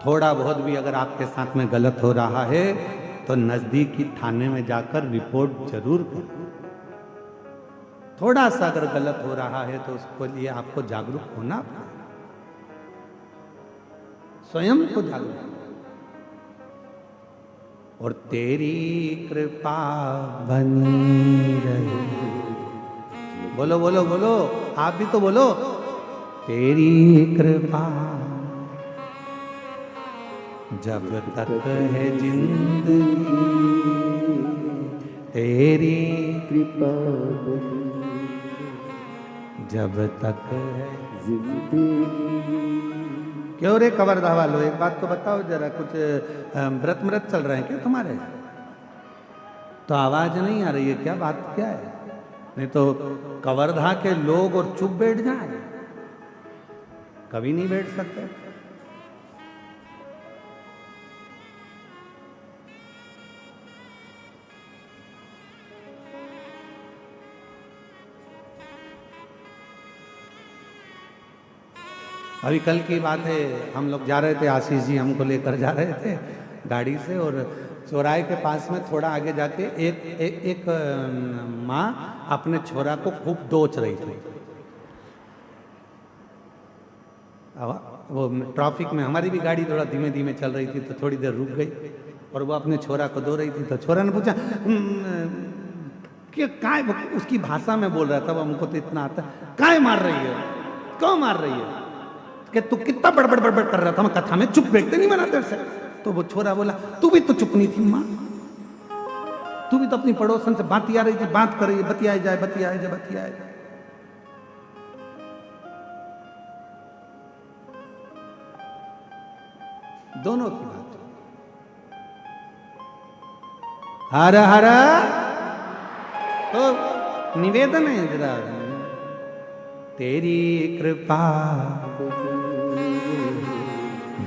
थोड़ा बहुत भी अगर आपके साथ में गलत हो रहा है तो नजदीकी थाने में जाकर रिपोर्ट जरूर करें। थोड़ा सा अगर गलत हो रहा है तो उसके लिए आपको जागरूक होना पड़ेगा, स्वयं को जागरूक। और तेरी कृपा बनी रहे, बोलो बोलो बोलो, आप भी तो बोलो, तेरी कृपा जब तक है जिंदगी, तेरी कृपा जब तक है। जिंदगी। क्यों रे कवर्धा वालों, एक बात तो बताओ जरा, कुछ व्रत व्रत चल रहे हैं क्या तुम्हारे? तो आवाज नहीं आ रही है क्या? बात क्या है? नहीं तो कवर्धा के लोग और चुप बैठ जाए, कभी नहीं बैठ सकते। अभी कल की बात है, हम लोग जा रहे थे, आशीष जी हमको लेकर जा रहे थे गाड़ी से, और चौराहे के पास में थोड़ा आगे जाके एक माँ अपने छोरा को खूब दोच रही थी। वो ट्रैफिक में हमारी भी गाड़ी थोड़ा धीमे धीमे चल रही थी, तो थोड़ी देर रुक गई और वो अपने छोरा को दो रही थी। तो छोरा ने पूछा कि काय, उसकी भाषा में बोल रहा था, वो हमको तो इतना आता, काय मार रही है, क्यों मार रही है, कि तू कितना बड़बड़ बड़बड़ कर रहा था, मैं कथा में चुप बैठते नहीं बना तेरे से। तो वो छोरा बोला, तू भी तो चुप नहीं थी माँ, तू भी तो अपनी पड़ोसन से बात आ रही थी, बात कर रही है, बतियाए जाए बतियाए जाए बतियाए जाए। दोनों की बात। हर हर तो निवेदन है जरा, तेरी कृपा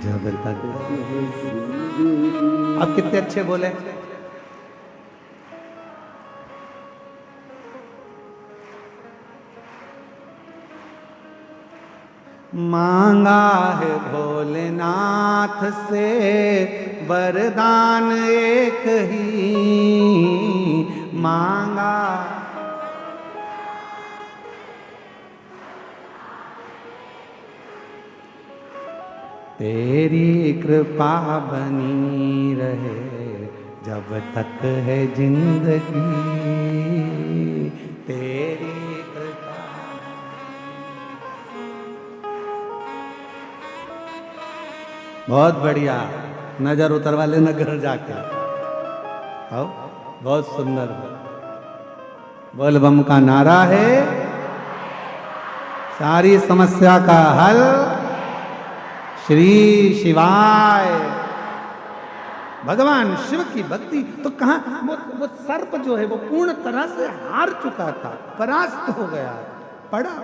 जब तक। अब कितने अच्छे बोले। मांगा है भोलेनाथ से वरदान एक ही, मांगा तेरी कृपा बनी रहे जब तक है जिंदगी, तेरी कृपा। बहुत बढ़िया, नजर उतरवा लेना घर जाके। आओ, बहुत सुंदर। बोल बम का नारा है, सारी समस्या का हल श्री शिवाय। भगवान शिव की भक्ति तो कहां, वो सर्प जो है वो पूर्ण तरह से हार चुका था, परास्त हो गया, पड़ा।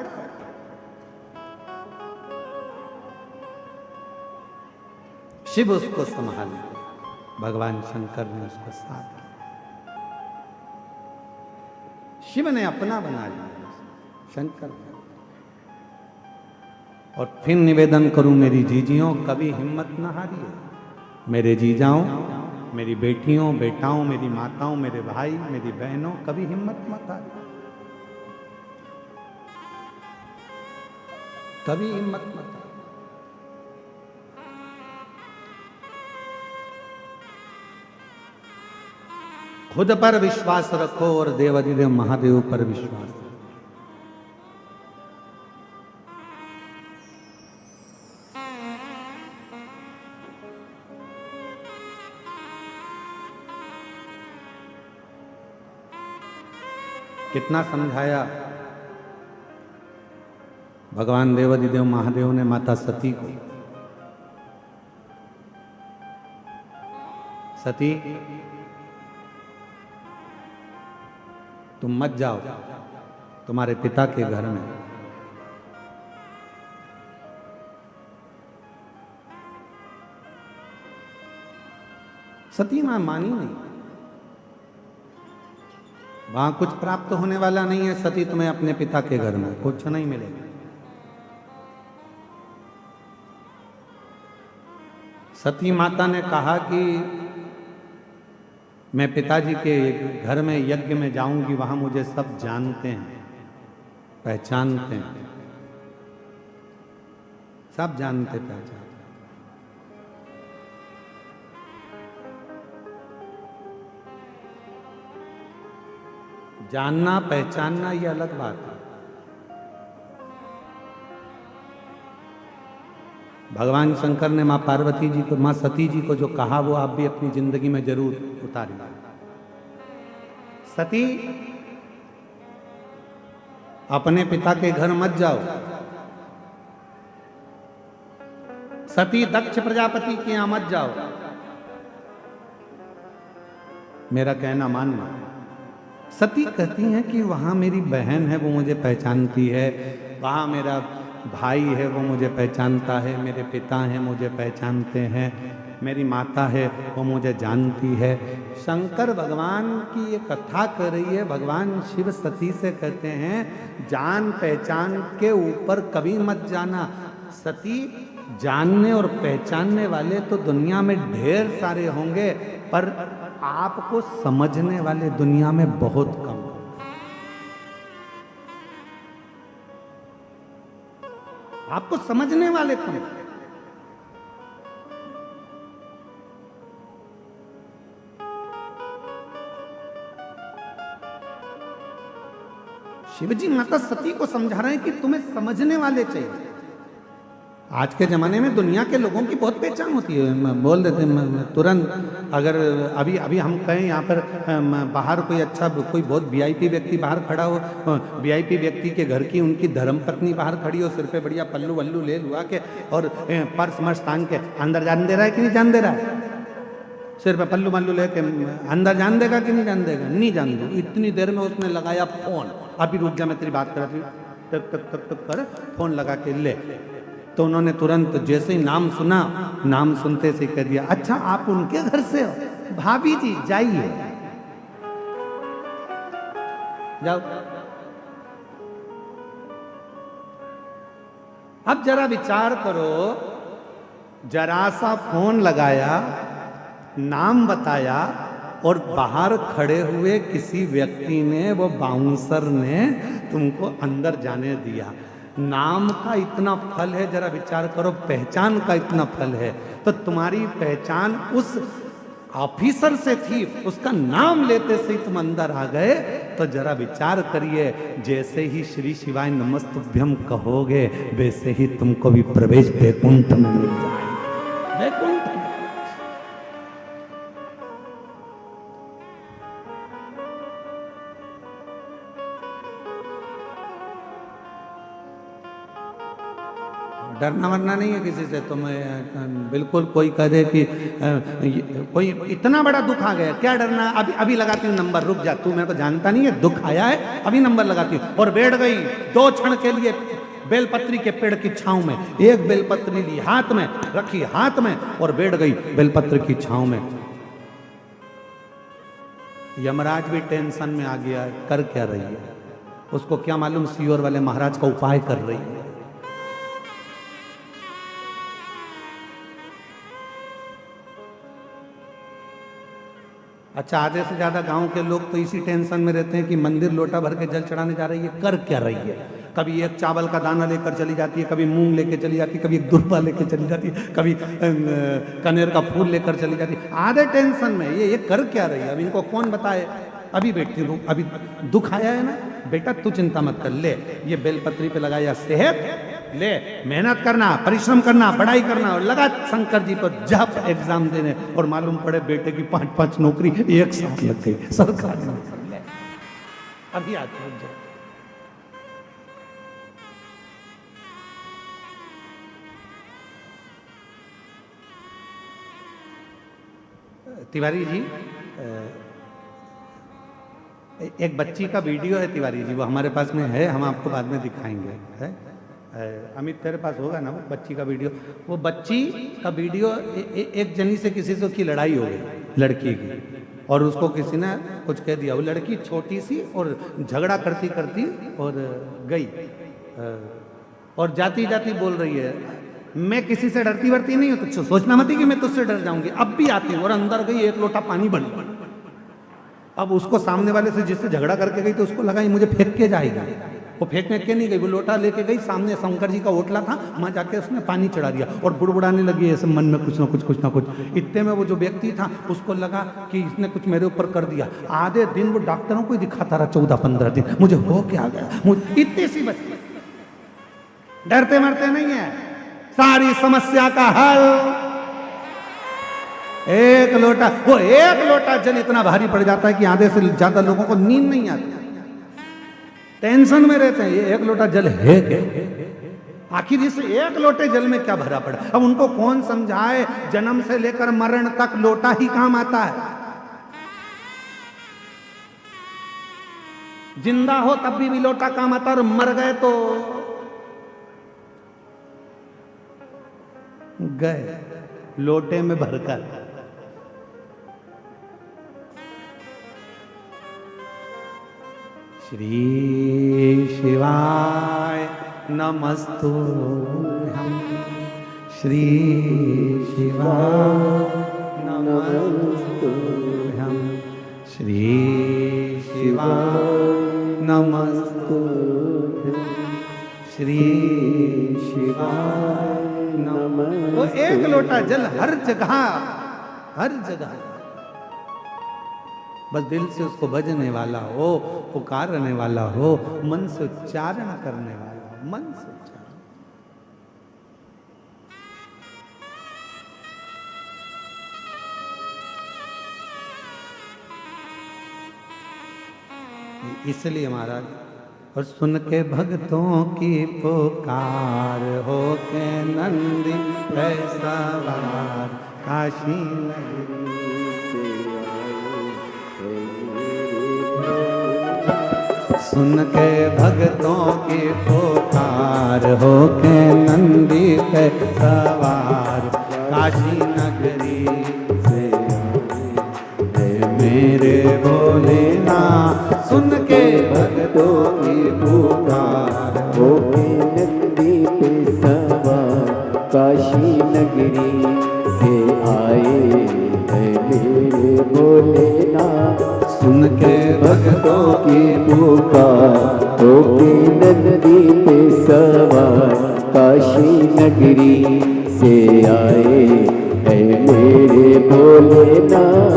शिव उसको संभाले, भगवान शंकर ने उसको साथ दिया, शिव ने अपना बना लिया शंकर ने। और फिर निवेदन करूं मेरी जीजियों, कभी हिम्मत न हारिए। मेरे जीजाओं, मेरी बेटियों बेटाओं, मेरी माताओं, मेरे भाई, मेरी बहनों, कभी हिम्मत मत हारिए, कभी हिम्मत मत हारिए। खुद पर विश्वास रखो और देवाधिदेव महादेव पर विश्वास रखो। कितना समझाया भगवान देवाधिदेव महादेव ने माता सती को, सती तुम मत जाओ तुम्हारे पिता के घर में। सती मां मानी नहीं, वहां कुछ प्राप्त होने वाला नहीं है। सती तुम्हें अपने पिता के घर में कुछ नहीं मिलेगा। सती माता ने कहा कि मैं पिताजी के घर में यज्ञ में जाऊंगी, वहां मुझे सब जानते हैं, पहचानते हैं, सब जानते पहचानते। जानना पहचानना ये अलग बात है। भगवान शंकर ने मां पार्वती जी को, मां सती जी को जो कहा वो आप भी अपनी जिंदगी में जरूर उतारिए। सती, अपने पिता के घर मत जाओ। सती, दक्ष प्रजापति के यहां मत जाओ। मेरा कहना मानना। सती कहती हैं कि वहां मेरी बहन है, वो मुझे पहचानती है, वहां मेरा भाई है, वो मुझे पहचानता है, मेरे पिता हैं, मुझे पहचानते हैं, मेरी माता है, वो मुझे जानती है। शंकर भगवान की ये कथा कर रही है। भगवान शिव सती से कहते हैं जान पहचान के ऊपर कभी मत जाना। सती, जानने और पहचानने वाले तो दुनिया में ढेर सारे होंगे, पर आपको समझने वाले दुनिया में बहुत कम। आपको समझने वाले कौन? शिवजी माता सती को समझा रहे हैं कि तुम्हें समझने वाले चाहिए। आज के ज़माने में दुनिया के लोगों की बहुत पहचान होती है, बोल देते हैं तुरंत। अगर अभी अभी हम कहें यहाँ पर बाहर कोई अच्छा, कोई बहुत वीआईपी व्यक्ति बाहर खड़ा हो, वीआईपी व्यक्ति के घर की उनकी धर्मपत्नी बाहर खड़ी हो, सिर पे बढ़िया पल्लू वल्लू ले लुआ के और पर्स मर्स टांग के, अंदर जान दे रहा है कि नहीं जान दे रहा है? सिर पे पल्लू वल्लू लेके अंदर जान देगा कि नहीं जान देगा? नहीं जान दो। इतनी देर में उसने लगाया फोन, अभी रुक जा मैं तेरी बात कर रही, टक टक टक टक कर फोन लगा के ले। तो उन्होंने तुरंत जैसे ही नाम सुना, नाम सुनते से कह दिया, अच्छा आप उनके घर से हो? भाभी जी जाइए, जाओ। अब जरा विचार करो, जरा सा फोन लगाया, नाम बताया और बाहर खड़े हुए किसी व्यक्ति ने, वो बाउंसर ने तुमको अंदर जाने दिया। नाम का इतना फल है, जरा विचार करो, पहचान का इतना फल है। तो तुम्हारी पहचान उस ऑफिसर से थी, उसका नाम लेते से ही तुम अंदर आ गए। तो जरा विचार करिए, जैसे ही श्री शिवाय नमस्तुभ्यम कहोगे, वैसे ही तुमको भी प्रवेश वैकुंठ में मिल जाए। वैकुंठ में डरना वरना नहीं है किसी से। तुम बिल्कुल, कोई कह दे कि कोई इतना बड़ा दुख आ गया, क्या डरना? अभी अभी लगाती हूँ नंबर, रुक जा, तू मेरे को जानता नहीं है, दुख आया है, अभी नंबर लगाती हूँ। और बैठ गई 2 क्षण के लिए बेलपत्री के पेड़ की छांव में। एक बेलपत्री ली हाथ में, रखी हाथ में और बैठ गई बेलपत्र की छांव में। यमराज भी टेंशन में आ गया, कर क्या रही है? उसको क्या मालूम सीओर वाले महाराज का उपाय कर रही है। अच्छा, आधे से ज्यादा गांव के लोग तो इसी टेंशन में रहते हैं कि मंदिर लोटा भर के जल चढ़ाने जा रही है, कर क्या रही है? कभी एक चावल का दाना लेकर चली जाती है, कभी मूंग लेकर चली जाती है, कभी एक दुर्बा लेकर चली जाती है, कभी कनेर का फूल लेकर चली जाती है। आधे टेंशन में ये कर क्या रही है? अब इनको कौन बताए? अभी बैठती हूँ, अभी दुख आया है ना बेटा, तू चिंता मत कर, ले ये बेलपत्री पे लगाया सेहत, ले मेहनत करना, परिश्रम करना, पढ़ाई करना, और लगा शंकर जी पर जब एग्जाम देने, और मालूम पड़े बेटे की 5-5 नौकरी एक साथ लग गई सरकारी नौकरी। अभी आते हैं। तिवारी जी, एक बच्ची का वीडियो है तिवारी जी, वो हमारे पास में है, हम आपको बाद में दिखाएंगे। है अमित, तेरे पास होगा ना वो बच्ची का वीडियो? वो बच्ची का वीडियो, एक जनी से किसी से उसकी लड़ाई हो गई, लड़की की, और उसको किसी ने कुछ कह दिया। वो लड़की छोटी सी और झगड़ा करती करती और गई, और जाती जाती बोल रही है, मैं किसी से डरती वरती नहीं हूं, तो सोचना मत ही कि मैं तुझसे डर जाऊंगी। अब भी आती हूं और अंदर गई, एक लोटा पानी बन। अब उसको सामने वाले से जिससे झगड़ा करके गई तो उसको लगा ये मुझे फेंक के जाएगी। वो फेंकने के नहीं गई, वो लोटा लेके गई, सामने शंकर जी का ओटला था, वहां जाके उसने पानी चढ़ा दिया और बुड़बुड़ाने लगी ऐसे मन में कुछ ना कुछ। इतने में वो जो व्यक्ति था उसको लगा कि इसने कुछ मेरे ऊपर कर दिया। आधे दिन वो डॉक्टरों को ही दिखाता रहा, 14-15 दिन, मुझे हो क्या गया, मुझे इतनी सी बची। डरते मरते नहीं है, सारी समस्या का हल एक लोटा। वो एक लोटा जल इतना भारी पड़ जाता है कि आधे से ज्यादा लोगों को नींद नहीं आती, टेंशन में रहते हैं। ये एक लोटा जल है आखिर इस एक लोटे जल में क्या भरा पड़ा। अब उनको कौन समझाए, जन्म से लेकर मरण तक लोटा ही काम आता है। जिंदा हो तब भी लोटा काम आता, और मर गए तो गए लोटे में भरकर। श्री शिवाय नमस्तुभ्यं, श्री शिवाय नमस्तुभ्यं, श्री शिवाय नमस्तुभ्यं, श्री शिवाय नमः। वो एक लोटा जल हर जगह, हर जगह, बस दिल से उसको भजने वाला हो, पुकारने वाला हो, मन से उच्चारण करने वाला हो, मन से उच्चारण। इसलिए महाराज, और सुन के भक्तों की पुकार, हो के नंदी पे सवार, काशी नगरी से सुन के भक्तों की पुकार, हो के नंदी पे सवार, काशी नगरी से आए मेरे भोलेनाथ। सुन के भक्तों की पुकार, हो के नंदी पे सवार, काशी नगरी से आए हैं मेरे भोलेनाथ। सुन के भक्तों की पुकार, हो के नंदी पे सवार, काशी नगरी से आए हैं मेरे भोलेनाथ।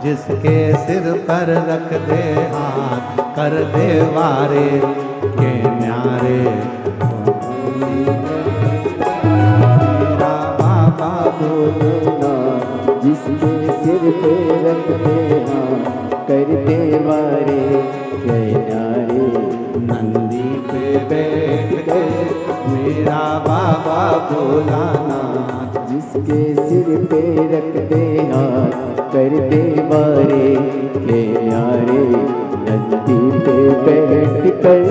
जिसके सिर पर रख दे हाथ, कर दे वारे के न्यारे। मेरा बाबा भोलेनाथ, जिसके सिर पे रख दे हाथ, कर दे वारे के न्यारे। नंदी पे बैठ के मेरा बाबा भोलानाथ, जिसके सिर पे रख दे हाथ, कर दे वारे के न्यारे। नंदी पे बैठ कर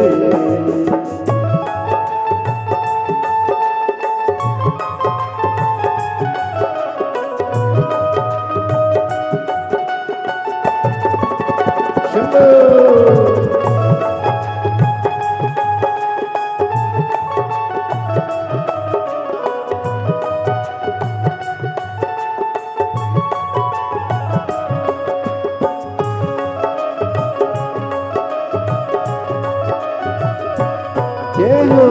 जय हो।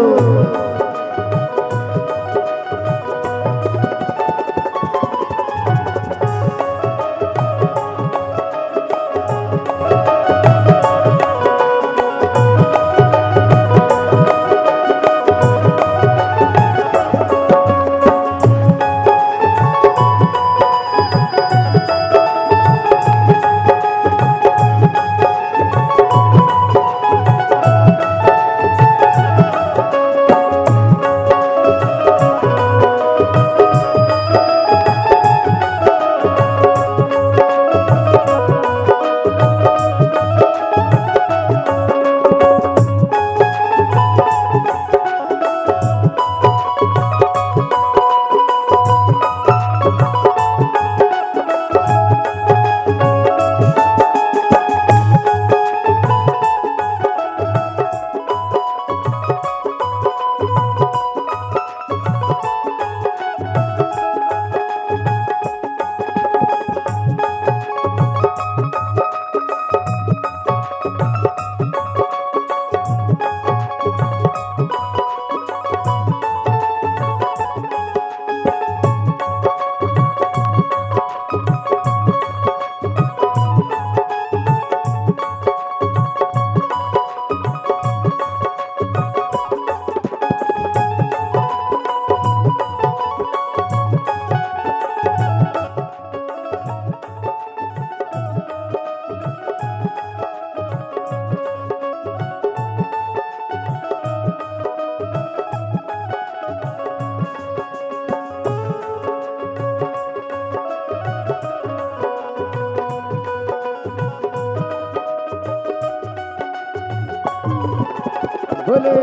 बोले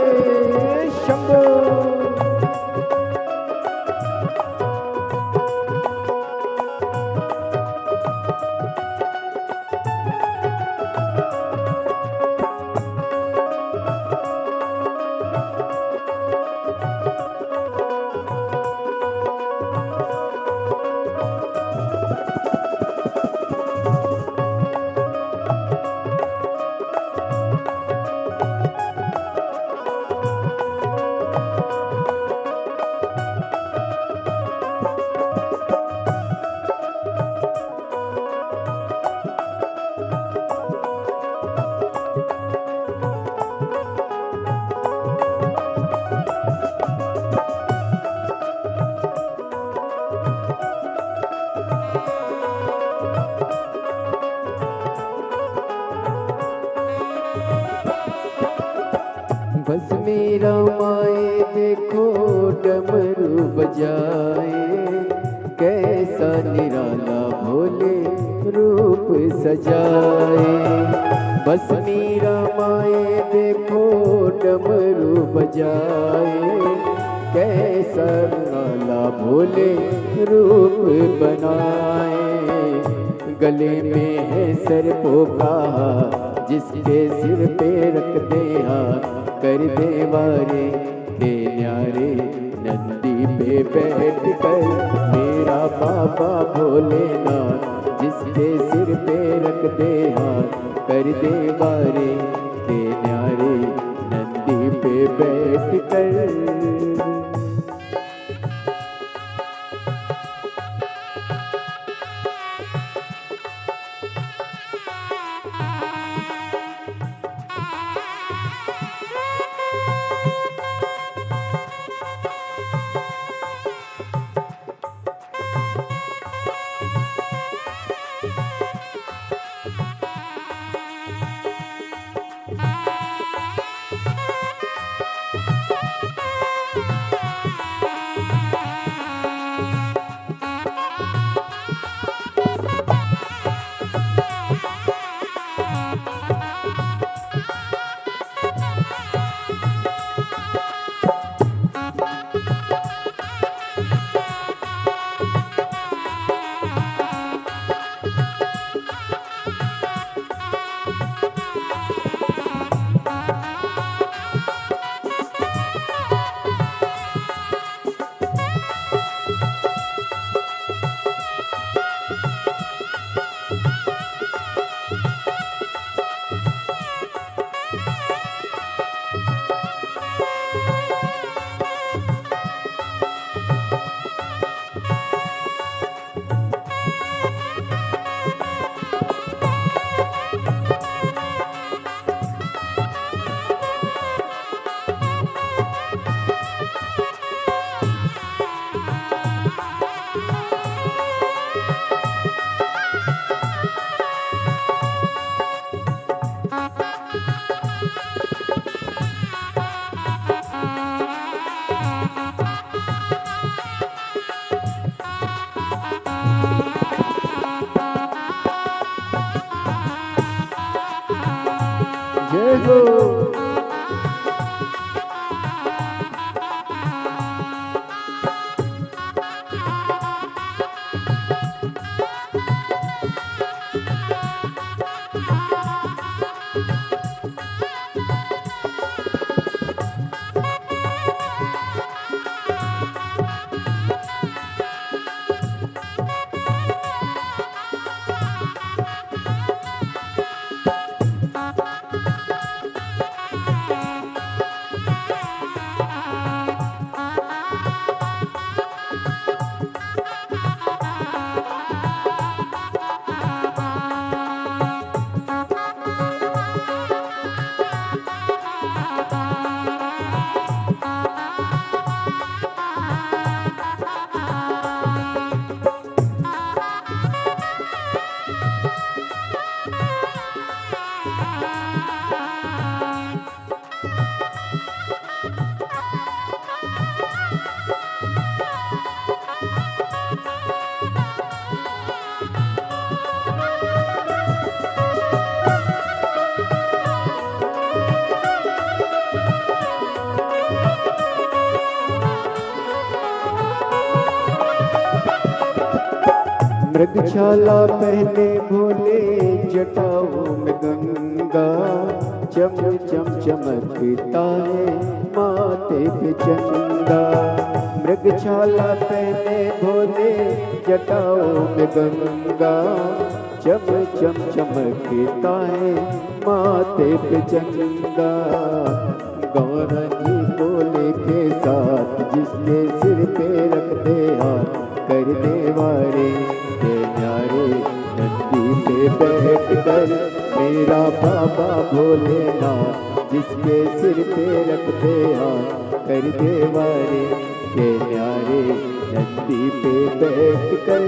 शंभो। बस मेरा माए देखो डमरू बजाए, कैसा निराला भोले रूप सजाए। बस मेरा माए देखो डमरू बजाए, कैसा निराला भोले रूप बनाए। गले में है सर्पों का, जिसके सिर पे रख दे हाथ, कर दे वारे के न्यारे। नंदी पे बैठ कर मेरा बाबा भोलेनाथ, जिसके सिर पे रख दे हाथ, कर दे वारे के न्यारे। नंदी पे बैठ कर जय हो। मृगशाला पहने भोले जटाओं में गंगा, चम चम चमकता है माथे पे चंदा। मृगशाला पहने भोले जटाओं में गंगा, चम चम चमकता है माथे पे चंदा। गौरा जी भोले के साथ जिसके सिर पे रख दे हाथ, कर दे वारे के न्यारे नंदी पे बैठ कर। मेरा बाबा भोलेनाथ जिसके सिर पे रख दे हाथ, कर दे वारे के न्यारे नंदी पे बैठ कर।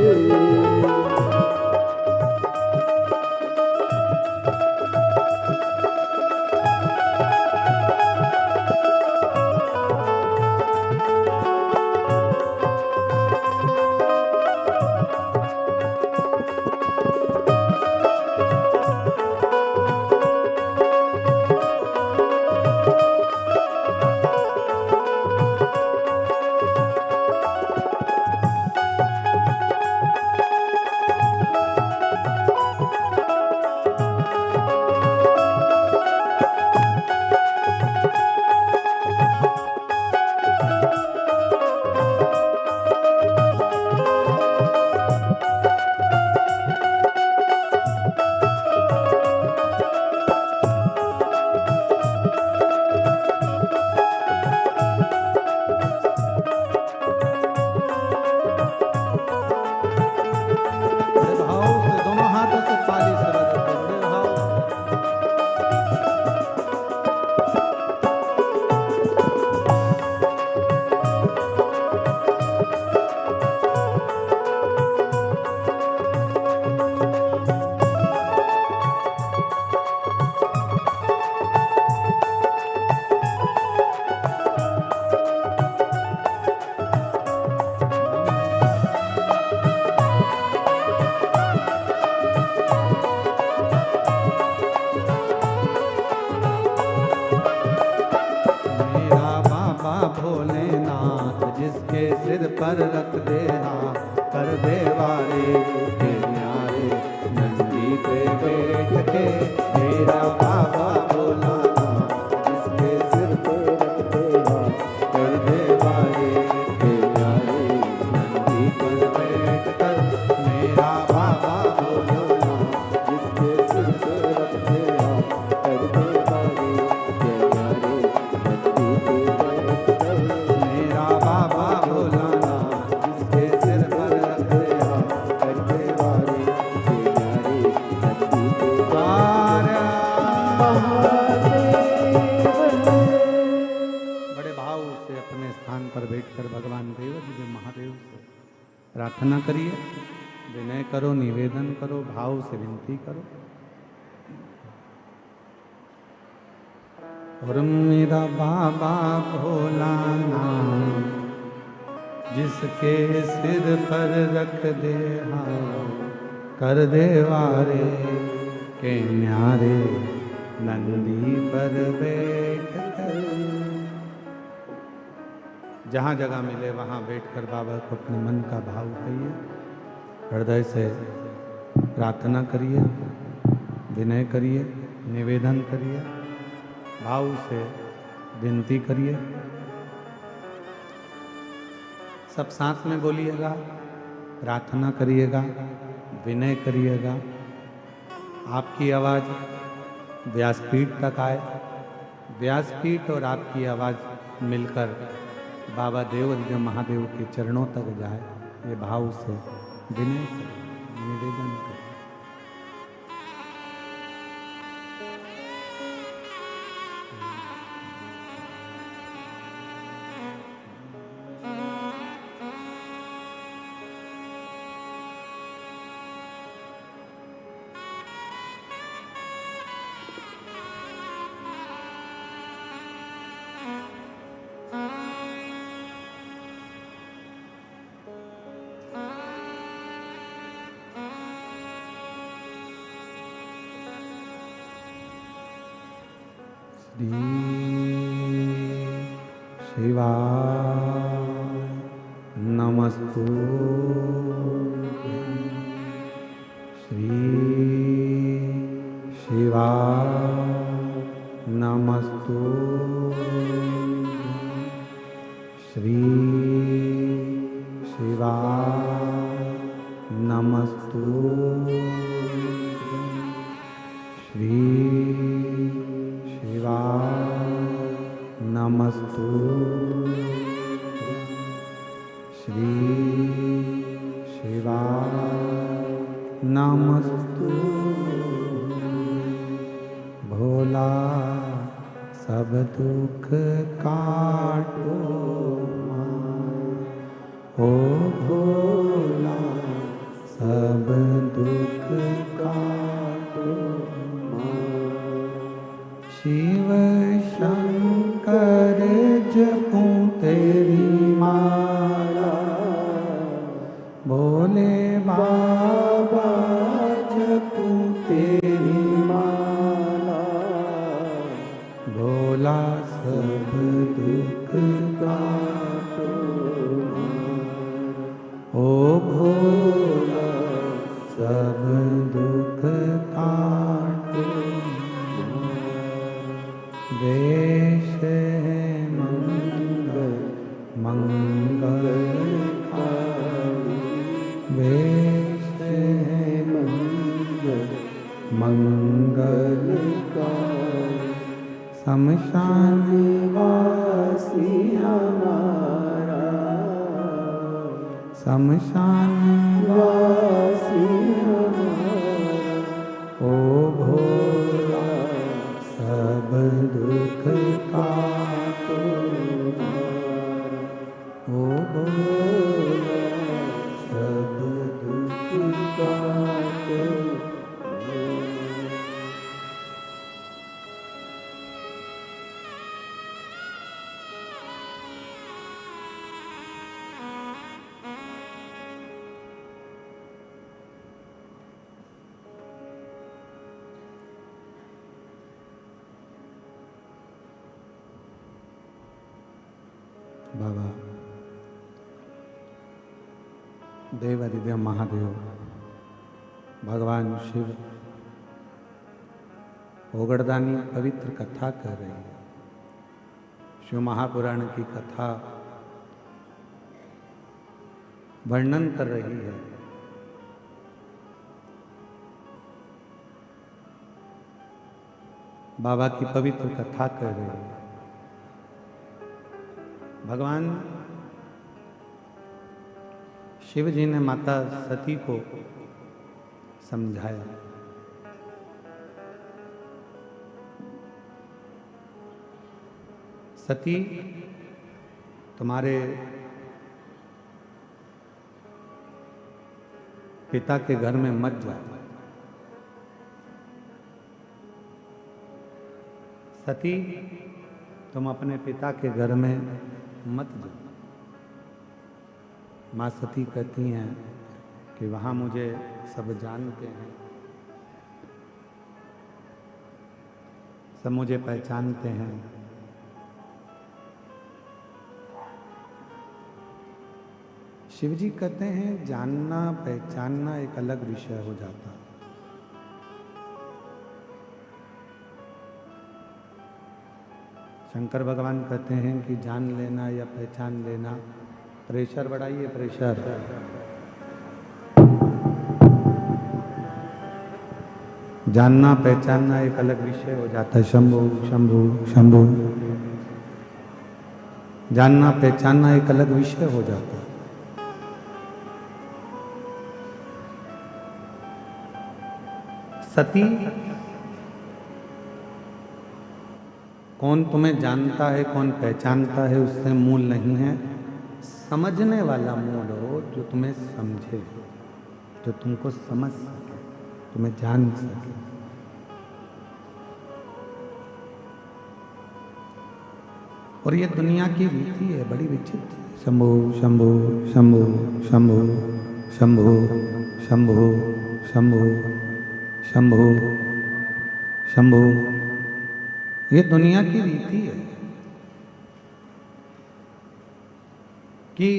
सिर पर रख दे हाँ, कर दे वारे के न्यारे नंदी पे बैठ के। मेरा बाबा भोला जिसके सिर पे रख दे हाँ, कर दे वारे के न्यारे नंदी पर बैठ कर। मेरा बाबा भोला जिसके सिर पे रख दे हाँ, कर दे वारे के न्यारे नंदी पे बैठ कर। मेरा बाबा पर बैठकर भगवान देव जी महादेव से प्रार्थना करिए, विनय करो, निवेदन करो, भाव से विनती करो। और मेरा बाबा भोलानाथ जिसके सिर पर रख दे हाथ, कर दे वारे के न्यारे नंदी पर बैठ कर। जहाँ जगह मिले वहाँ बैठकर बाबा को अपने मन का भाव कहिए, हृदय से प्रार्थना करिए, विनय करिए, निवेदन करिए, भाव से विनती करिए। सब साथ में बोलिएगा, प्रार्थना करिएगा, विनय करिएगा। आपकी आवाज़ व्यासपीठ तक आए, व्यासपीठ और आपकी आवाज़ मिलकर बाबा देव जी महादेव के चरणों तक जाए। ये भाव से विनय करें, निवेदन करें। शिवाय नमस्तुभ्यं। श्री शिवाय नमस्तुभ्यं। श्री शिवाय नमस्तुभ्यं। श्री शिवाय नमस्तुभ्यं। श्री शिवाय नमस्तुभ्यं। भोला सब दुख काटो मां। ओ भोला सब दुख काटो मां। शिव शंकर जपूं तेरी माला। भोले बाबा जपूं तेरी माला। भोला सब दुख काटो मां। ओ भोला सब दुख काटो मां। वेश है मंगल मंगलकारी। वेश है मंगल मंगलकारी। शमशान वासी हमारा। शमशान वासी हमारा। ओ भोला सब दुख काटो मां। ओ भोला सब दुख काटो मां। बाबा देवादिदेव महादेव भगवान शिव ओगड़दानी पवित्र कथा कर रही है। शिव महापुराण की कथा वर्णन कर रही है। बाबा की पवित्र कथा कर रही है। भगवान शिव जी ने माता सती को समझाया। सती तुम्हारे पिता के घर में मत जाओ। सती तुम अपने पिता के घर में मत जाओ। माँ सती कहती हैं कि वहाँ मुझे सब जानते हैं, सब मुझे पहचानते हैं। शिव जी कहते हैं जानना पहचानना एक अलग विषय हो जाता है। शंकर भगवान कहते हैं कि जान लेना या पहचान लेना, प्रेशर बढ़ाइए प्रेशर। जानना पहचानना एक अलग विषय हो जाता है। शंभु शंभु शंभु। जानना पहचानना एक अलग विषय हो जाता है। सती कौन तुम्हें जानता है कौन पहचानता है उससे मूल नहीं है। समझने वाला मूल हो, जो तुम्हें समझे, जो तुमको समझ सके, तुम्हें जान सके। और ये दुनिया की रीति है, बड़ी विचित्र। शंभु शंभु शंभु शंभु शंभु शंभु शंभु शंभु शंभु। ये दुनिया की रीति है कि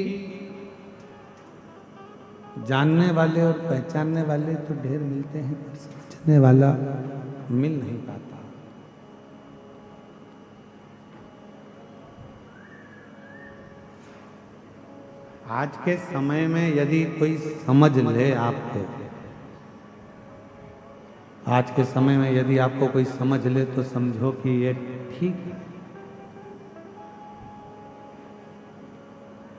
जानने वाले और पहचानने वाले तो ढेर मिलते हैं, पर समझने वाला मिल नहीं पाता। आज के समय में यदि कोई समझ ले आपको, आज के समय में यदि आपको कोई समझ ले तो समझो कि ये ठीक है।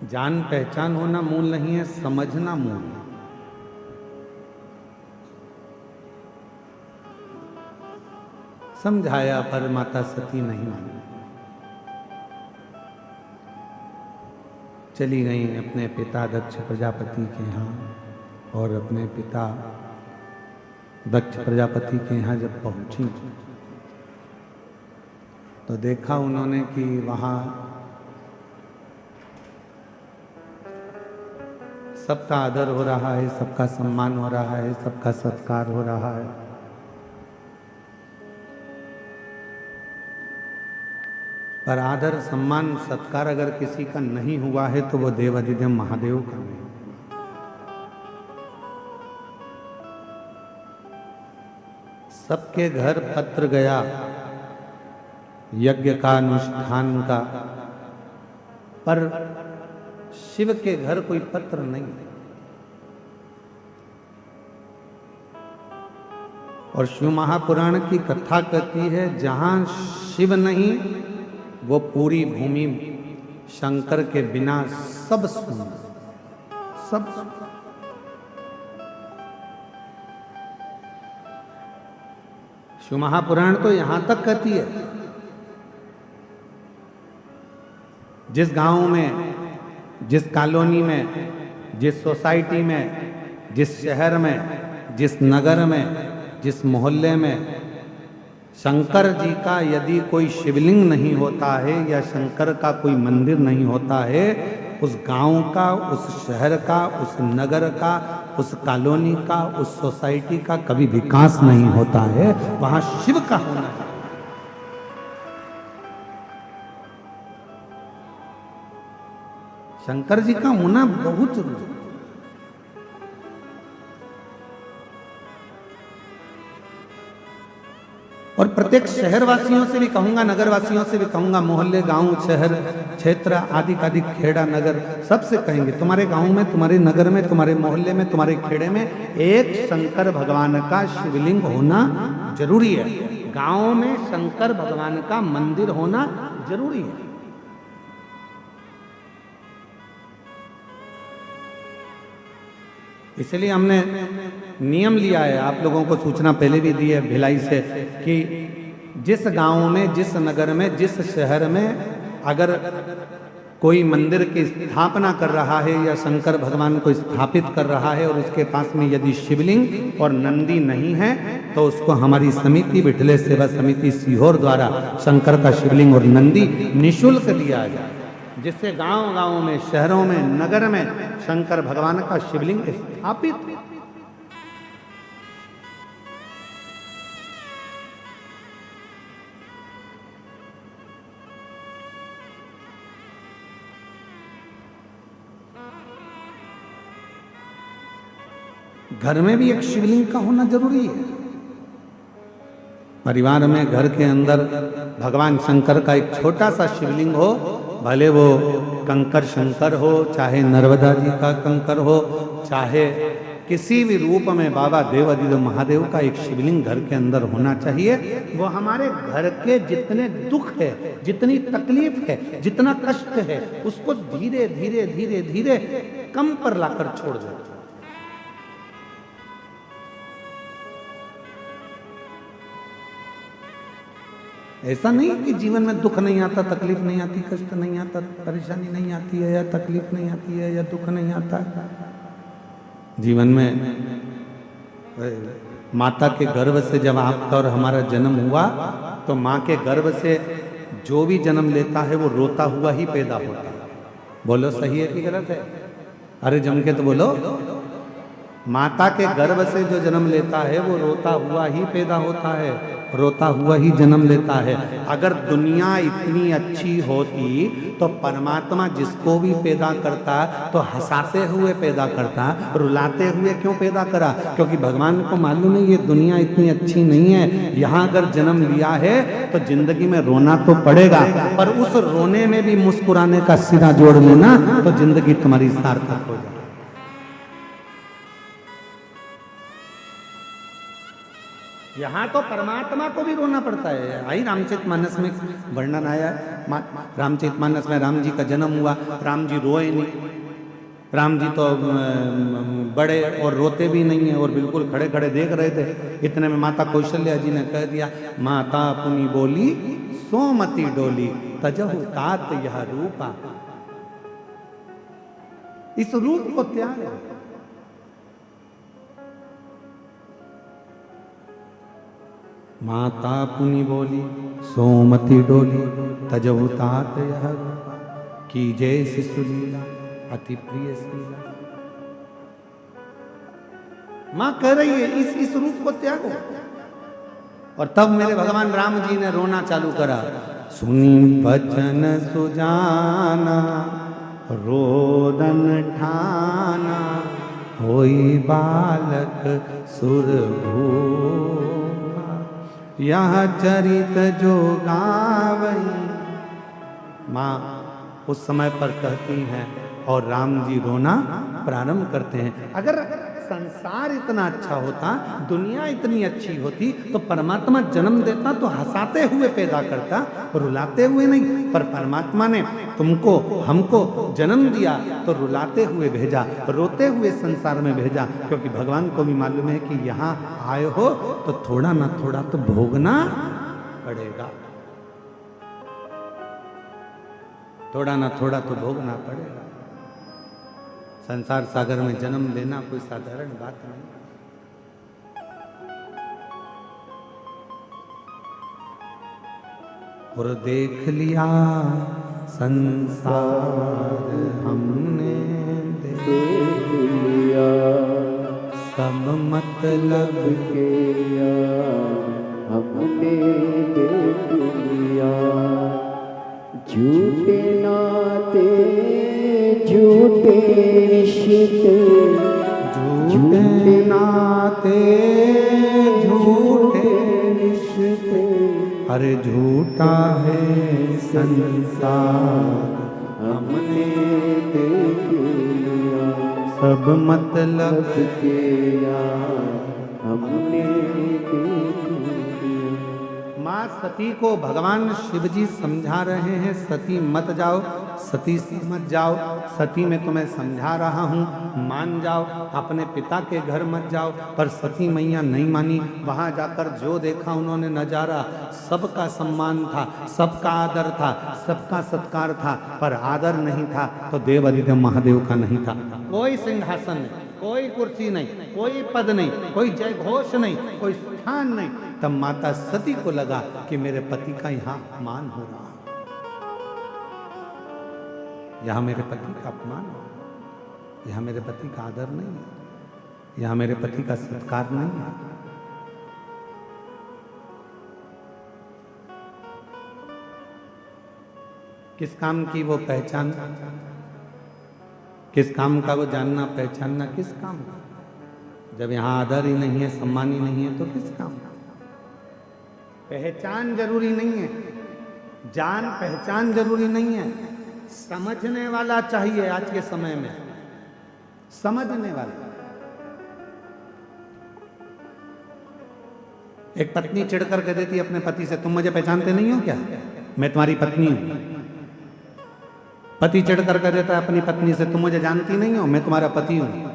जान पहचान होना मूल नहीं है, समझना मूल है। समझाया पर माता सती नहीं मानी, चली गई अपने पिता दक्ष प्रजापति के यहाँ। और अपने पिता दक्ष प्रजापति के यहाँ जब पहुंची तो देखा उन्होंने कि वहाँ सबका आदर हो रहा है, सबका सम्मान हो रहा है, सबका सत्कार हो रहा है। पर आदर सम्मान सत्कार अगर किसी का नहीं हुआ है तो वो देवाधिदेव महादेव का नहीं। सबके घर पत्र गया यज्ञ का, अनुष्ठान का, पर शिव के घर कोई पत्र नहीं। और शिव महापुराण की कथा कहती है जहां शिव नहीं वो पूरी भूमि शंकर के बिना सब सुन, सब सुन। शिव महापुराण तो यहां तक कहती है जिस गांव में, जिस कॉलोनी में, जिस सोसाइटी में, जिस शहर में, जिस नगर में, जिस मोहल्ले में शंकर जी का यदि कोई शिवलिंग नहीं होता है या शंकर का कोई मंदिर नहीं होता है, उस गांव का, उस शहर का, उस नगर का, उस कॉलोनी का, उस सोसाइटी का कभी विकास नहीं होता है। वहां शिव का होना चाहिए। शंकर जी का होना बहुत जरूरी है। और प्रत्येक शहर वासियों से भी कहूंगा, नगर वासियों से भी कहूंगा, मोहल्ले, गांव, शहर, क्षेत्र आदि आदि, खेड़ा, नगर, सबसे कहेंगे तुम्हारे गांव में, तुम्हारे नगर में, तुम्हारे मोहल्ले में, तुम्हारे खेड़े में एक शंकर भगवान का शिवलिंग होना जरूरी है। गांव में शंकर भगवान का मंदिर होना जरूरी है। इसलिए हमने नियम लिया है, आप लोगों को सूचना पहले भी दी है भिलाई से, कि जिस गांव में, जिस नगर में, जिस शहर में अगर कोई मंदिर की स्थापना कर रहा है या शंकर भगवान को स्थापित कर रहा है और उसके पास में यदि शिवलिंग और नंदी नहीं है तो उसको हमारी समिति, विठले सेवा समिति सीहोर द्वारा शंकर का शिवलिंग और नंदी निःशुल्क दिया जाए, जिससे गांव गांव में, शहरों में, नगर में शंकर भगवान का शिवलिंग स्थापित। घर में भी एक शिवलिंग का होना जरूरी है। परिवार में, घर के अंदर भगवान शंकर का एक छोटा सा शिवलिंग हो, भले वो कंकर शंकर हो, चाहे नर्मदा जी का कंकर हो, चाहे किसी भी रूप में बाबा देवाधिदेव महादेव का एक शिवलिंग घर के अंदर होना चाहिए। वो हमारे घर के जितने दुख है, जितनी तकलीफ है, जितना कष्ट है, उसको धीरे धीरे धीरे धीरे कम पर लाकर छोड़ दो। ऐसा नहीं कि जीवन में दुख नहीं आता, तकलीफ नहीं आती, कष्ट नहीं आता, परेशानी नहीं आती है, या तकलीफ नहीं आती है, या दुख नहीं आता है। जीवन में माता के गर्भ से जब आपका और हमारा जन्म हुआ तो माँ के गर्भ से जो भी जन्म लेता है वो रोता हुआ ही पैदा होता है। बोलो सही है कि गलत है? अरे जम के तो बोलो। माता के गर्भ से जो जन्म लेता है वो रोता हुआ ही पैदा होता है, रोता हुआ ही जन्म लेता है। अगर दुनिया इतनी अच्छी होती तो परमात्मा जिसको भी पैदा करता तो हंसाते हुए पैदा करता, रुलाते हुए क्यों पैदा करा? क्योंकि भगवान को मालूम है ये दुनिया इतनी अच्छी नहीं है, यहाँ अगर जन्म लिया है तो जिंदगी में रोना तो पड़ेगा, पर उस रोने में भी मुस्कुराने का सिरा जोड़ लेना तो जिंदगी तुम्हारी सार्थक हो जाए। यहाँ तो परमात्मा को भी रोना पड़ता है। आई रामचरितमानस में वर्णन आया है, रामचरितमानस में राम जी का जन्म हुआ, राम जी रोए नहीं। राम जी तो बड़े और रोते भी नहीं है और बिल्कुल खड़े खड़े देख रहे थे। इतने में माता कौशल्या जी ने कह दिया, माता पुनि बोली सोमति डोली तजहु तात यह रूपा। इस रूप को त्याग। माता पुनि बोली सोमति डोली तजहु तात यह रूपा, की जय शिशुलीला अति प्रिय शीला। मां कह रही है इस रूप को त्यागो। और तब मेरे भगवान राम जी ने रोना चालू करा। सुनी बचन सुजाना रोदन ठाना, होई बालक सुरभूपा, यह चरित जो गावई। मां उस समय पर कहती हैं और राम जी रोना प्रारंभ करते हैं। अगर संसार इतना अच्छा होता, दुनिया इतनी अच्छी होती तो परमात्मा जन्म देता तो हंसाते हुए पैदा करता, रुलाते हुए नहीं। पर परमात्मा ने तुमको हमको जन्म दिया तो रुलाते हुए भेजा, रोते हुए संसार में भेजा, क्योंकि भगवान को भी मालूम है कि यहाँ आए हो तो थोड़ा ना थोड़ा तो भोगना पड़ेगा, थोड़ा ना थोड़ा तो भोगना पड़ेगा। संसार सागर में जन्म लेना कोई साधारण बात नहीं। और देख लिया संसार हमने, देख लिया सब मतलब के हमने देख लिया। झूठे नाते झूठे रिश्ते, झूठे नाते झूठे रिश्ते, अरे झूठा है संसार हमने देख लिया। सब मतलब के हमने देख लिया। माँ सती को भगवान शिव जी समझा रहे हैं, सती मत जाओ, सती मत जाओ, सती मैं तुम्हें समझा रहा हूँ, मान जाओ, अपने पिता के घर मत जाओ। पर सती मैया नहीं मानी। वहाँ जाकर जो देखा उन्होंने नजारा, सबका सम्मान था, सबका आदर था, सबका सत्कार था, पर आदर नहीं था तो देव अधिदेव महादेव का नहीं था। कोई सिंहासन नहीं, कोई कुर्सी नहीं, कोई पद नहीं, कोई जय घोष नहीं, कोई स्थान नहीं। तब माता सती को लगा कि मेरे पति का यहाँ अपमान हो रहा है, यहाँ मेरे पति का अपमान हो रहा है, यहाँ मेरे पति का आदर नहीं है, यहाँ मेरे पति का सत्कार नहीं है। किस काम की वो पहचान, किस काम का वो जानना पहचानना, किस काम का? जब यहाँ आदर ही नहीं है, सम्मान ही नहीं है तो किस काम का? पहचान जरूरी नहीं है, जान पहचान जरूरी नहीं है, समझने वाला चाहिए। आज के समय में समझने वाला। एक पत्नी चिढ़कर कह देती अपने पति से, तुम मुझे पहचानते नहीं हो क्या, मैं तुम्हारी पत्नी हूं। पति चिढ़कर कह देता है अपनी पत्नी से, तुम मुझे जानती नहीं हो, मैं तुम्हारा पति हूं।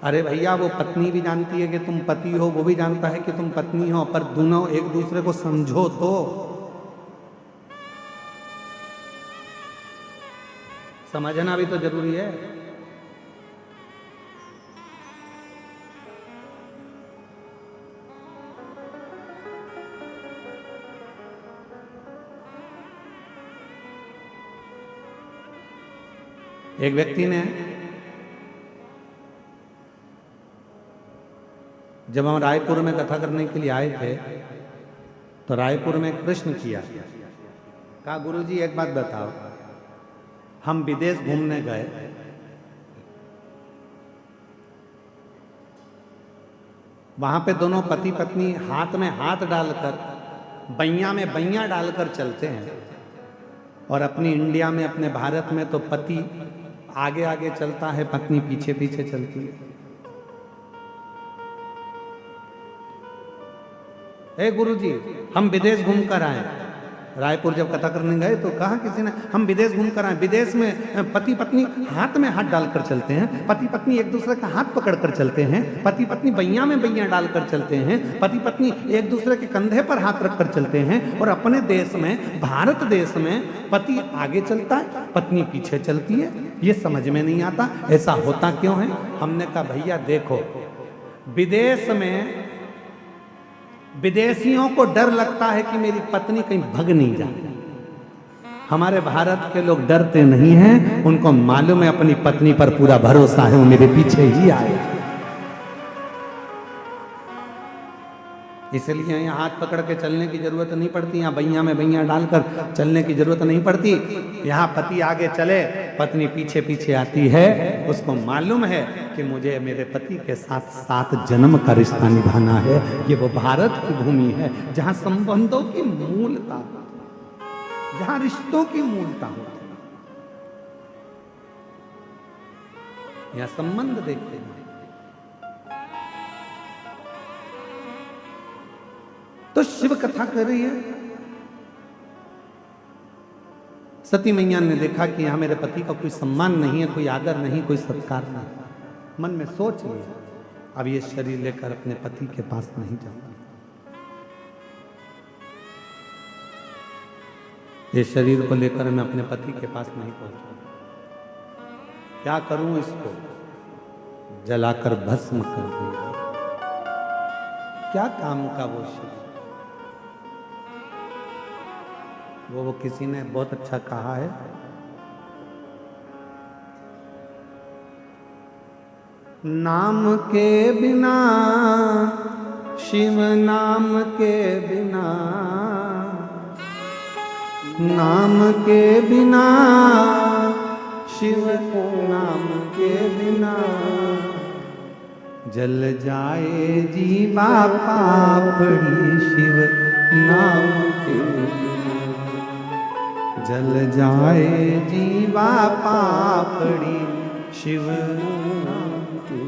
अरे भैया, वो पत्नी भी जानती है कि तुम पति हो, वो भी जानता है कि तुम पत्नी हो, पर दोनों एक दूसरे को समझो तो। समझना भी तो जरूरी है। एक व्यक्ति ने जब हम रायपुर में कथा करने के लिए आए थे तो रायपुर में एक प्रश्न किया, कहा गुरुजी एक बात बताओ, हम विदेश घूमने गए, वहां पे दोनों पति पत्नी हाथ में हाथ डालकर बैया में बैया डालकर चलते हैं, और अपनी इंडिया में अपने भारत में तो पति आगे आगे चलता है, पत्नी पीछे पीछे चलती है। हे गुरुजी हम विदेश घूम कर आए, रायपुर जब कथा करने गए तो कहा किसी ने हम विदेश घूम कर आए, विदेश में पति पत्नी हाथ में हाथ डालकर चलते हैं, पति पत्नी एक दूसरे का हाथ पकड़कर चलते हैं, पति पत्नी बैया में बैया डालकर चलते हैं, पति पत्नी एक दूसरे के कंधे पर हाथ रखकर चलते हैं, और अपने देश में भारत देश में पति आगे चलता है, पत्नी पीछे चलती है। ये समझ में नहीं आता ऐसा होता क्यों है। हमने कहा भैया देखो, विदेश में विदेशियों को डर लगता है कि मेरी पत्नी कहीं भग नहीं जाए, हमारे भारत के लोग डरते नहीं हैं, उनको मालूम है अपनी पत्नी पर पूरा भरोसा है, वो मेरे पीछे ही आए। इसलिए यहाँ हाथ पकड़ के चलने की जरूरत नहीं पड़ती, यहाँ बैया में बैया डालकर चलने की जरूरत नहीं पड़ती। यहाँ पति आगे चले, पत्नी पीछे पीछे आती है, उसको मालूम है कि मुझे मेरे पति के साथ 7 जन्म का रिश्ता निभाना है। ये वो भारत की भूमि है जहाँ संबंधों की मूलता, जहाँ रिश्तों की मूलता होती है। यहाँ संबंध देखते हैं। तो शिव कथा कर रही है, सती मैया ने देखा कि यहां मेरे पति का कोई सम्मान नहीं है, कोई आदर नहीं, कोई सत्कार नहीं। मन में सोच लिया अब ये शरीर लेकर अपने पति के पास नहीं जाऊंगा, ये शरीर को लेकर मैं अपने पति के पास नहीं पहुंचूंगा। क्या करूं, इसको जलाकर भस्म कर दूंगा। क्या काम का वो शरीर। वो किसी ने बहुत अच्छा कहा है, नाम के बिना, शिव नाम के बिना, नाम के बिना, शिव नाम के बिना, जल जाए जीवा पापड़ी, शिव नाम के बिना, जल जाए जीवा पापड़ी, शिव नाम के।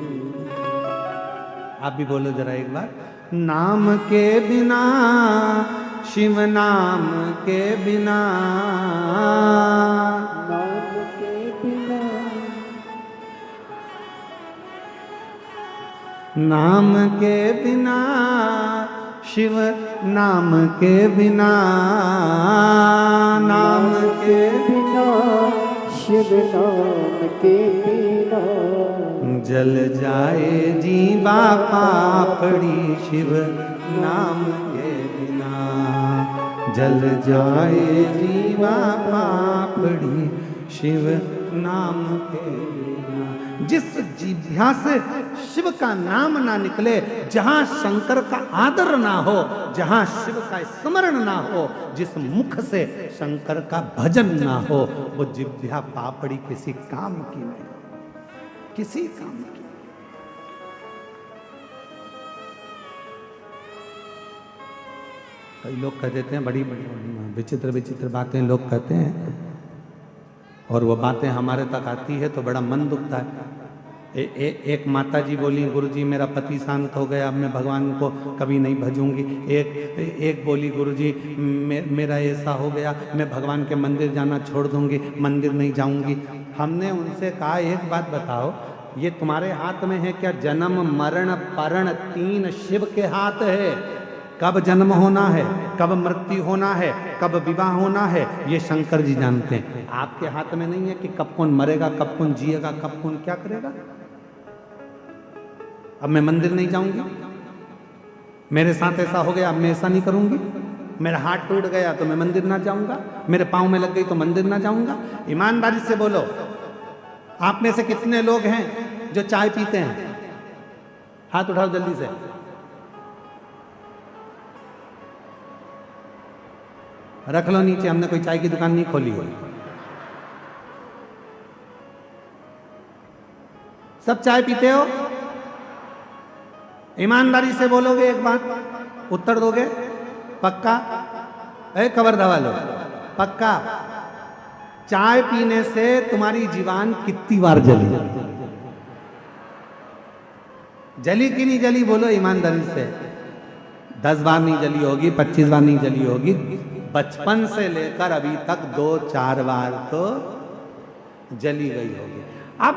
आप भी बोलो जरा एक बार, नाम के बिना, शिव नाम के बिना, नाम के बिना, नाम के बिना, शिव नाम के बिना, नाम के बिना, शिव नाम के बिना, जल जाए जीवा पापड़ी, शिव नाम के बिना, जल जाए जीवा पापड़ी, शिव नाम के बिना। जिस जिह्वा से शिव का नाम ना निकले, जहां शंकर का आदर ना हो, जहां शिव का स्मरण ना हो, जिस मुख से शंकर का भजन ना हो, वो जिह्वा पापड़ी किसी काम की नहीं, किसी काम की। कई लोग कह देते हैं, बड़ी बड़ी विचित्र विचित्र बातें लोग कहते हैं, और वो बातें हमारे तक आती है तो बड़ा मन दुखता है। एक माता जी बोली, गुरुजी मेरा पति शांत हो गया, अब मैं भगवान को कभी नहीं भजूंगी। एक बोली, गुरुजी मेरा ऐसा हो गया, मैं भगवान के मंदिर जाना छोड़ दूंगी, मंदिर नहीं जाऊंगी। हमने उनसे कहा, एक बात बताओ, ये तुम्हारे हाथ में है क्या? जन्म मरण परण 3 शिव के हाथ है। कब जन्म होना है, कब मृत्यु होना है, कब विवाह होना है, ये शंकर जी जानते हैं। आपके हाथ में नहीं है कि कब कौन मरेगा, कब कौन जिएगा, कब कौन क्या करेगा। अब मैं मंदिर नहीं जाऊंगी, मेरे साथ ऐसा हो गया, अब मैं ऐसा नहीं करूंगी। मेरा हाथ टूट गया तो मैं मंदिर ना जाऊंगा, मेरे पाँव में लग गई तो मंदिर ना जाऊंगा। ईमानदारी से बोलो, आप में से कितने लोग हैं जो चाय पीते हैं? हाथ उठाओ जल्दी से। रख लो नीचे, हमने कोई चाय की दुकान नहीं खोली है। सब चाय पीते हो? ईमानदारी से बोलोगे एक बात, उत्तर दोगे? पक्का? कबर दबा लो, पक्का? चाय पीने से तुम्हारी जीवान कितनी बार जली? जली कि नहीं जली? बोलो ईमानदारी से। 10 बार नहीं जली होगी, 25 बार नहीं जली होगी, बचपन से लेकर अभी तक 2-4 बार तो जली गई होगी। अब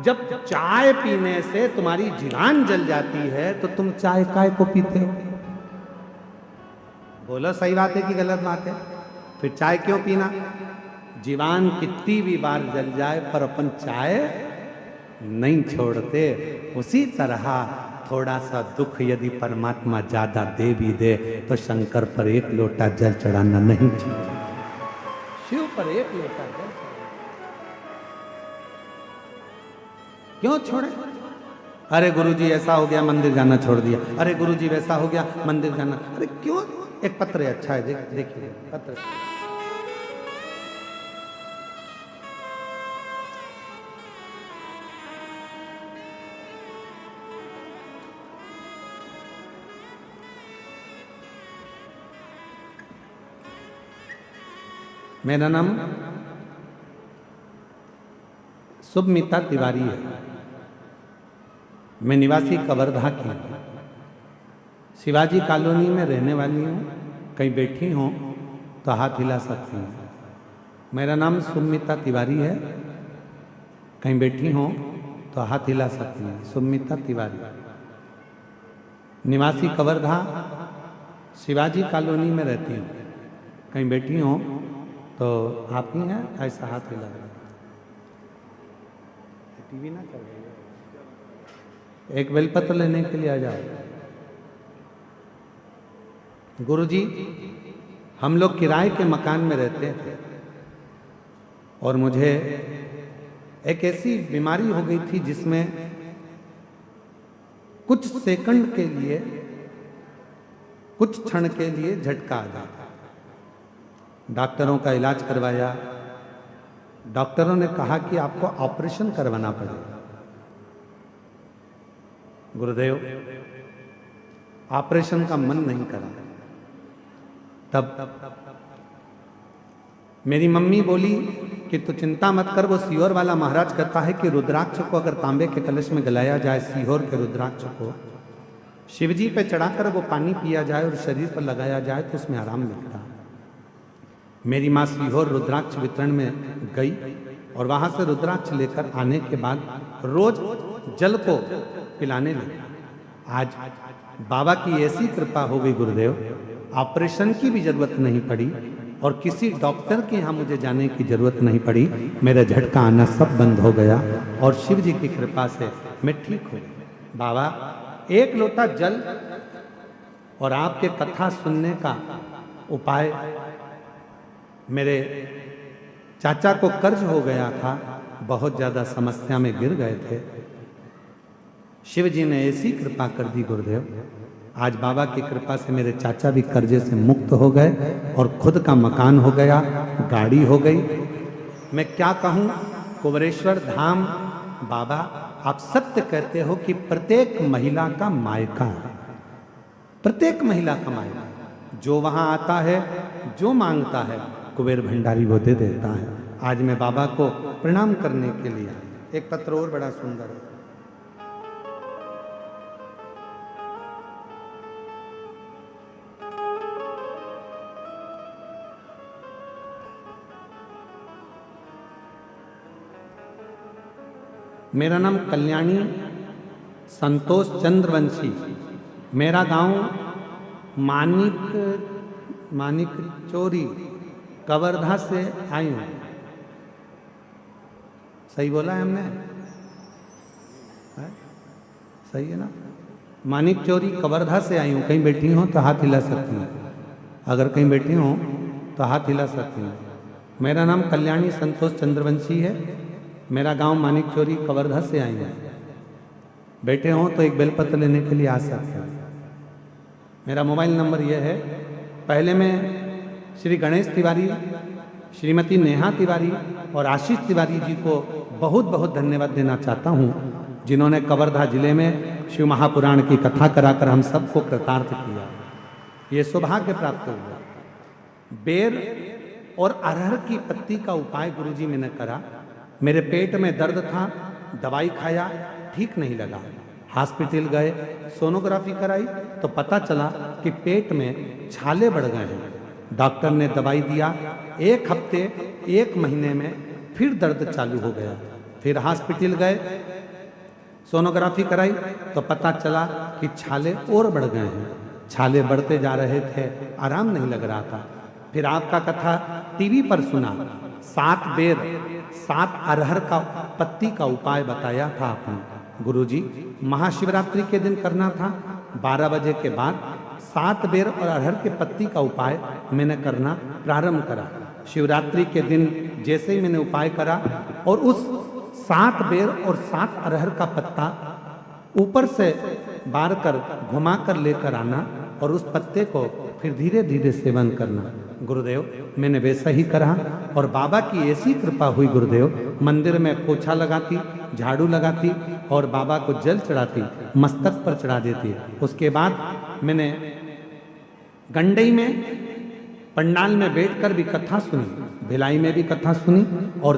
जब चाय पीने से तुम्हारी जीवान जल जाती है तो तुम चाय काय को पीते हो? बोलो सही बात है कि गलत बात है? फिर चाय क्यों पीना? जीवान कितनी भी बार जल जाए पर अपन चाय नहीं छोड़ते। उसी तरह थोड़ा सा दुख यदि परमात्मा ज्यादा दे भी दे तो शंकर पर 1 लोटा जल चढ़ाना नहीं चाहिए। शिव पर 1 लोटा जल क्यों छोड़े? अरे गुरुजी ऐसा हो गया मंदिर जाना छोड़ दिया, अरे गुरुजी वैसा हो गया मंदिर जाना, अरे क्यों? एक पत्र है, अच्छा है, देखिए पत्र। मेरा नाम सुमिता तिवारी है। मैं निवासी कवर्धा की हूँ। शिवाजी कॉलोनी में रहने वाली हूँ। कहीं बैठी हूँ तो हाथ हिला सकती हूँ। मेरा नाम सुमिता तिवारी है। कहीं बैठी हूँ तो हाथ हिला सकती हैं। सुमिता तिवारी, निवासी कवर्धा, शिवाजी कॉलोनी में रहती हूँ। कहीं बैठी हूँ तो आप ही हैं? ऐसा हाथ हिला रहे। टीवी ना चल रही है। एक बेलपत्र लेने के लिए आ जाओ। गुरुजी, हम लोग किराए के मकान में रहते थे और मुझे एक ऐसी बीमारी हो गई थी जिसमें कुछ सेकंड के लिए, कुछ क्षण के लिए झटका आ जाता। डॉक्टरों का इलाज करवाया। डॉक्टरों ने कहा कि आपको ऑपरेशन करवाना पड़ेगा। गुरुदेव, ऑपरेशन का मन नहीं करा। तब मेरी मम्मी बोली कि तू चिंता मत कर, वो सीहोर वाला महाराज कहता है कि रुद्राक्ष को अगर तांबे के कलश में गलाया जाए, सीहोर के रुद्राक्ष को शिवजी पे चढ़ाकर वो पानी पिया जाए और शरीर पर लगाया जाए तो उसमें आराम मिलता है। मेरी माँ सीहोर रुद्राक्ष वितरण में गई और वहां से रुद्राक्ष लेकर आने के बाद रोज जल को पिलाने लगी। आज बाबा की ऐसी कृपा हो गई गुरुदेव, ऑपरेशन की भी जरूरत नहीं पड़ी और किसी डॉक्टर के यहाँ मुझे जाने की जरूरत नहीं पड़ी। मेरा झटका आना सब बंद हो गया और शिव जी की कृपा से मैं ठीक हो गया। बाबा, 1 लोटा जल और आपके कथा सुनने का उपाय। मेरे चाचा को कर्ज हो गया था, बहुत ज्यादा समस्या में गिर गए थे। शिव जी ने ऐसी कृपा कर दी गुरुदेव, आज बाबा की कृपा से मेरे चाचा भी कर्जे से मुक्त हो गए और खुद का मकान हो गया, गाड़ी हो गई। मैं क्या कहूँ, कुबरेश्वर धाम बाबा, आप सत्य कहते हो कि प्रत्येक महिला का मायका है। प्रत्येक महिला का मायका, जो वहां आता है, जो मांगता है, कुबेर भंडारी वो दे देता है। आज मैं बाबा को प्रणाम करने के लिए, एक पत्र और बड़ा सुंदर है। मेरा नाम कल्याणी संतोष चंद्रवंशी, मेरा गांव मानिक चोरी कवर्धा से आई हूँ। सही बोला है हमने? है? सही है ना? मानिक चोरी कवर्धा से आई हूँ। कहीं बैठी हूँ तो हाथ हिला सकती हूँ। अगर कहीं बैठी हूँ तो हाथ हिला सकती हूँ। मेरा नाम कल्याणी संतोष चंद्रवंशी है। मेरा गांव मानिक चोरी कवर्धा से आई हूँ। बैठे हों तो एक बेलपत्र लेने के लिए आ सकते हैं। मेरा मोबाइल नंबर यह है। पहले मैं श्री गणेश तिवारी, श्रीमती नेहा तिवारी और आशीष तिवारी जी को बहुत बहुत धन्यवाद देना चाहता हूँ, जिन्होंने कवर्धा जिले में शिव महापुराण की कथा कराकर हम सबको कृतार्थ किया। ये सौभाग्य प्राप्त हुआ। बेर और अरहर की पत्ती का उपाय गुरुजी मैंने करा। मेरे पेट में दर्द था, दवाई खाया, ठीक नहीं लगा। हॉस्पिटल गए, सोनोग्राफी कराई तो पता चला कि पेट में छाले बढ़ गए हैं। डॉक्टर ने दवाई दिया, 1 हफ्ते 1 महीने में फिर दर्द चालू हो गया। फिर हॉस्पिटल गए, सोनोग्राफी कराई तो पता चला कि छाले और बढ़ गए हैं। छाले बढ़ते जा रहे थे, आराम नहीं लग रहा था। फिर आपका कथा टीवी पर सुना, 7 बेर 7 अरहर का पत्ती का उपाय बताया था आपने। गुरुजी, महाशिवरात्रि के दिन करना था। 12 बजे के बाद 7 बेर और अरहर के पत्ती का उपाय मैंने करना प्रारंभ करा। शिवरात्रि के दिन जैसे ही मैंने उपाय करा और उस 7 बेर और 7 अरहर का पत्ता ऊपर से बार कर घुमा कर लेकर आना और उस पत्ते को फिर धीरे धीरे सेवन करना। गुरुदेव, मैंने वैसा ही करा और बाबा की ऐसी कृपा हुई गुरुदेव, मंदिर में पोछा लगाती, झाड़ू लगाती और बाबा को जल चढ़ाती, मस्तक पर चढ़ा देती। उसके बाद मैंने गंडई में पंडाल में बैठकर भी कथा सुनी, भिलाई में भी कथा सुनी और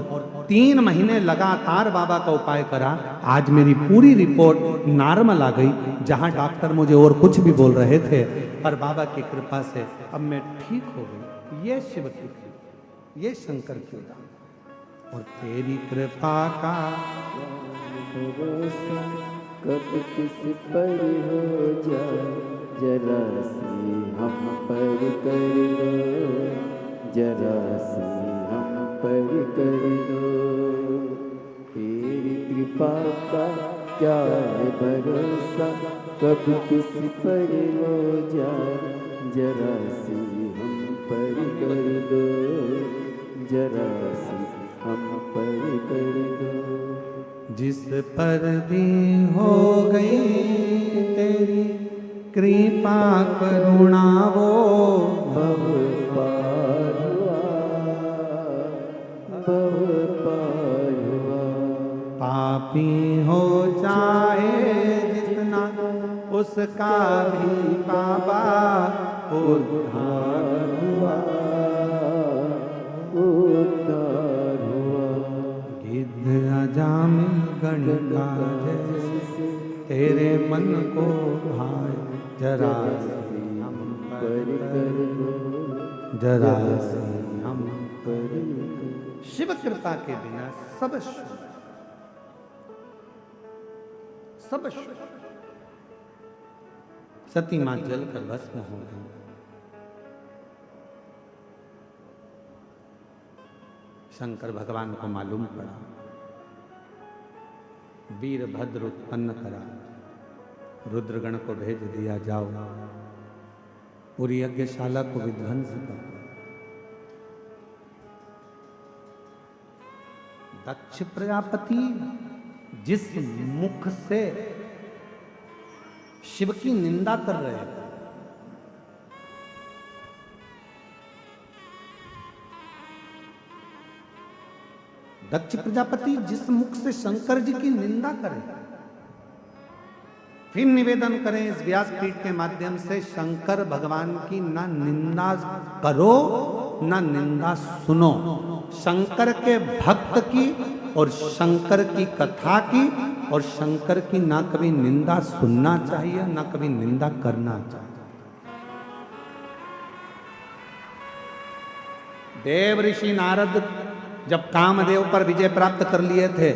3 महीने लगातार बाबा का उपाय करा। आज मेरी पूरी रिपोर्ट नॉर्मल आ गई। जहां डॉक्टर मुझे और कुछ भी बोल रहे थे, पर बाबा की कृपा से अब मैं ठीक हो गई। ये शिव की कृपा, ये शंकर की दान और तेरी कृपा का भरोसा कब किस पर हो जाए, जरा सी हम पर कर दो, जरा सी हम पर कर दो। तेरी कृपा का क्या है भरोसा, कब किस पर हो जाए, जरा सी हम पर कर दो, जरा सी हम पर कर दो। जिस पर भी हो गई तेरी कृपा करुणा वो भव पार हुआ, भव पार हुआ। पापी हो चाहे जितना उसका भी बाबा उद्धार हुआ, उद्धार हुआ। गिद्ध अजामिल गणका जैसे तेरे मन को भाए, जरा से हम पर कर दो, जरा से हम पर कर दो। शिव कृपा के बिना सब शून्य, सब शून्य। सती मां जलकर भस्म हो गई। शंकर भगवान को मालूम पड़ा, वीरभद्र उत्पन्न करा, रुद्रगण को भेज दिया, जाओ पूरी यज्ञशाला को विध्वंस कर। दक्ष प्रजापति जिस मुख से शिव की निंदा कर रहे हैं, दक्ष प्रजापति जिस मुख से शंकर जी की निंदा करें, फिर निवेदन करें इस व्यासपीठ के माध्यम से, शंकर भगवान की ना निंदा करो ना निंदा सुनो। शंकर के भक्त की और शंकर की कथा की और शंकर की ना कभी निंदा सुनना चाहिए ना कभी निंदा करना चाहिए। देव ऋषि नारद जब कामदेव पर विजय प्राप्त कर लिए थे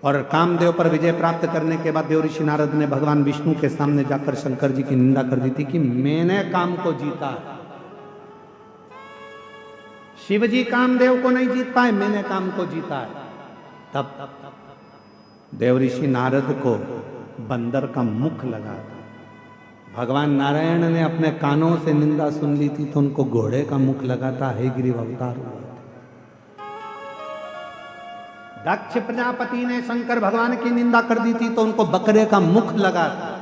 और कामदेव पर विजय प्राप्त करने के बाद देव ऋषि नारद ने भगवान विष्णु के सामने जाकर शंकर जी की निंदा कर दी थी कि मैंने काम को जीता, शिव जी कामदेव को नहीं जीत पाए, मैंने काम को जीता है। तब देव ऋषि नारद को बंदर का मुख लगा था। भगवान नारायण ने अपने कानों से निंदा सुन ली थी तो उनको घोड़े का मुख लगा था, हयग्रीव अवतार हुआ। दक्ष प्रजापति ने शंकर भगवान की निंदा कर दी थी तो उनको बकरे का मुख लगा था।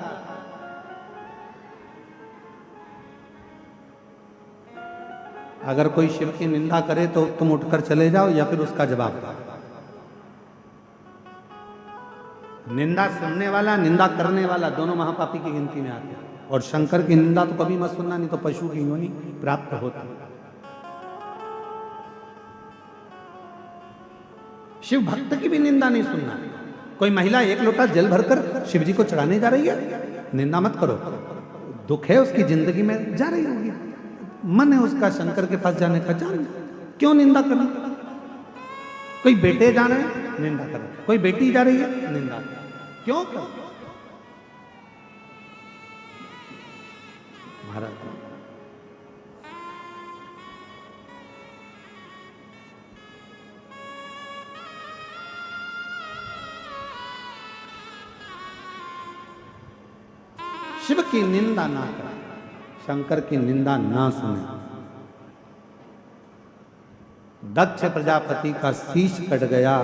अगर कोई शिव की निंदा करे तो तुम उठकर चले जाओ या फिर उसका जवाब दो। निंदा सुनने वाला, निंदा करने वाला दोनों महापापी की गिनती में आते हैं। और शंकर की निंदा तो कभी मत सुनना, नहीं तो पशु की योनि प्राप्त होती। शिव भक्त की भी निंदा नहीं सुनना। कोई महिला एक लोटा जल भरकर शिव जी को चढ़ाने जा रही है, निंदा मत करो। दुख है उसकी जिंदगी में, जा रही होगी, मन है उसका शंकर के पास जाने का, जान, क्यों निंदा करना। कोई बेटे जा रहे हैं, निंदा कर, कोई बेटी जा रही है, निंदा क्यों कर। महाराज शिव की निंदा ना करें, शंकर की निंदा ना सुने। दक्ष प्रजापति का शीश कट गया।